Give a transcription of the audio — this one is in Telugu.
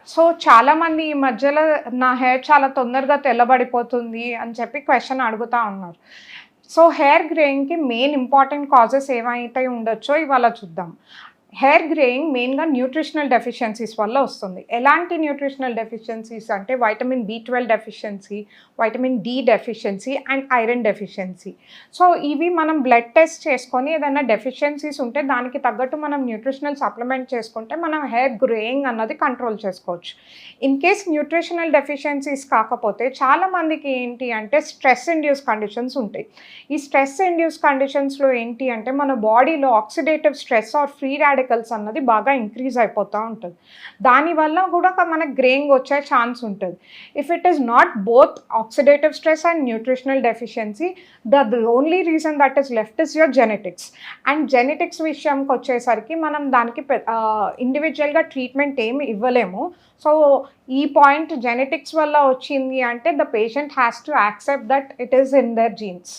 సో చాలామంది ఈ మధ్యలో నా హెయిర్ చాలా తొందరగా తెల్లబడిపోతుంది అని చెప్పి క్వెషన్ అడుగుతా ఉన్నారు. సో హెయిర్ గ్రేయింగ్‌కి మెయిన్ ఇంపార్టెంట్ కాజెస్ ఏమైతే ఉండొచ్చో ఇవాళ చూద్దాం. హెయిర్ గ్రేయింగ్ మెయిన్‌గా న్యూట్రిషనల్ డెఫిషియన్సీస్ వల్ల వస్తుంది. ఎలాంటి న్యూట్రిషనల్ డెఫిషియన్సీస్ అంటే వైటమిన్ బి12 deficiency, vitamin D deficiency and iron deficiency. So ఇవి మనం బ్లడ్ టెస్ట్ చేసుకొని ఏదైనా డెఫిషియన్సీస్ ఉంటే దానికి తగ్గట్టు మనం న్యూట్రిషనల్ సప్లిమెంట్ చేసుకుంటే మనం హెయిర్ గ్రేయింగ్ అన్నది కంట్రోల్ చేసుకోవచ్చు. ఇన్ కేస్ న్యూట్రిషనల్ డెఫిషియన్సీస్ కాకపోతే చాలామందికి ఏంటి అంటే స్ట్రెస్ ఇండ్యూస్ కండిషన్స్ ఉంటాయి. ఈ స్ట్రెస్ ఇండ్యూస్ కండిషన్స్‌లో ఏంటి అంటే మన బాడీలో oxidative stress or free radicals అన్నది బాగా ఇంక్రీజ్ అయిపోతూ ఉంటుంది. దానివల్ల కూడా మనకు గ్రేయింగ్ వచ్చే ఛాన్స్ ఉంటుంది. If it is not both oxidative stress and nutritional deficiency, the only reason that is left is your genetics. And genetics విషయంకి వచ్చేసరికి మనం దానికి ఇండివిజువల్గా ట్రీట్మెంట్ ఏమి ఇవ్వలేము. సో ఈ పాయింట్ జెనెటిక్స్ వల్ల వచ్చింది అంటే the patient has to accept that it is in their jeans.